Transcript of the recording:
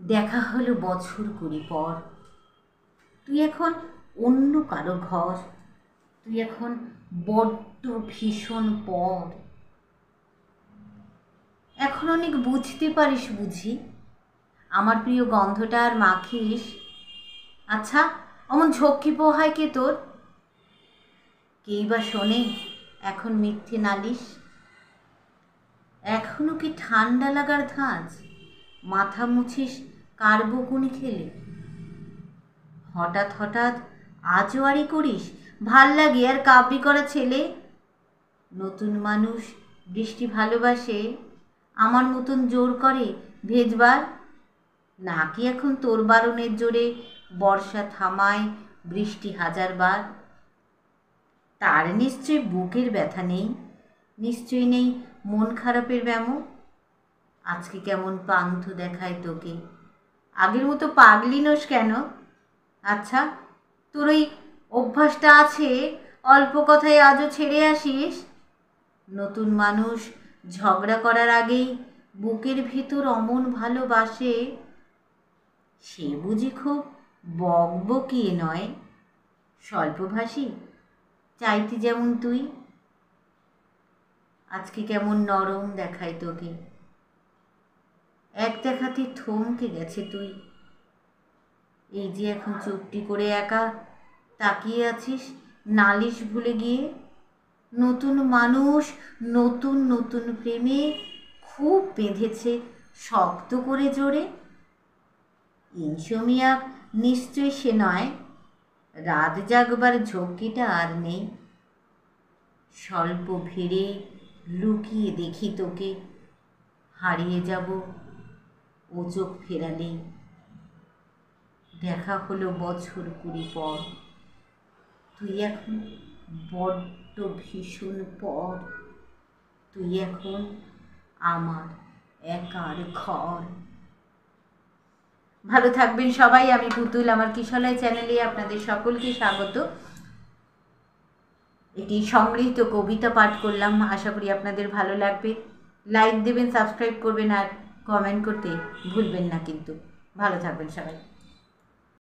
দেখা হলো বছর 20 পর। তুই এখন অন্য কারো ঘর, তুই এখন বড্ড ভীষণ পর। এখন অনেক বুঝতে পারিস বুঝি, আমার প্রিয় গন্ধটা আর মাখিস। আচ্ছা, অমন ঝক্কি পোহায় কে তোর? কেই বা শোনে এখন মিথ্যে নালিশ? এখনো কি ঠান্ডা লাগার ধাঁচ? মাথা মুছিস কার বকুনি খেলে? হঠাৎ হঠাৎ আজোয়ারি করিস, ভাল লাগে আর কাব্যি করা ছেলে। নতুন মানুষ বৃষ্টি ভালোবাসে, আমার মতন জোর করে ভেজবার। নাকি এখন তোর বারণের জোরে বর্ষা থামায় বৃষ্টি 1000 বার? তার নিশ্চয়ই বুকের ব্যথা নেই, নিশ্চয়ই নেই মন খারাপের ব্যামো। আজকে কেমন পান্থ দেখায় তোকে, আগের মতো পাগলি নোস কেন? আচ্ছা, তোর ওই অভ্যাসটা আছে অল্প কথায় আজও ছেড়ে আসিস? নতুন মানুষ ঝগড়া করার আগেই বুকের ভিতর অমন ভালোবাসে। সে বুঝি খুব বকবকিয়ে নয়, স্বল্পভাষী, চাইতি যেমন তুই। আজকে কেমন নরম দেখায় তোকে, এক দেখাতে থমকে গেছে তুই। এই যে এখন চুপটি করে একা তাকিয়ে আছিস নালিশ ভুলে গিয়ে। নতুন মানুষ নতুন নতুন প্রেমে খুব বেঁধেছে শক্ত করে জোরে। ইনসোমিয়াক নিশ্চয়ই সে নয়, রাত জাগবার ঝক্কিটা আর নেই। স্বল্প ভিড়ে লুকিয়ে দেখি তোকে, হারিয়ে যাব ও চোখ ফেরালেই। দেখা হলো বছর 20 পর, তুই এখন বড্ড ভীষণ পর। তুই এখন আমার একার ঘর। ভালো থাকবেন সবাই। আমি পুতুল, আমার কিশলয় চ্যানেলে আপনাদের সকলকে স্বাগত। এটি সংগৃহীত কবিতা পাঠ করলাম, আশা করি আপনাদের ভালো লাগবে। লাইক দেবেন, সাবস্ক্রাইব করবেন আর কমেন্ট করতে ভুলবেন না কিন্তু। ভালো থাকবেন সবাই।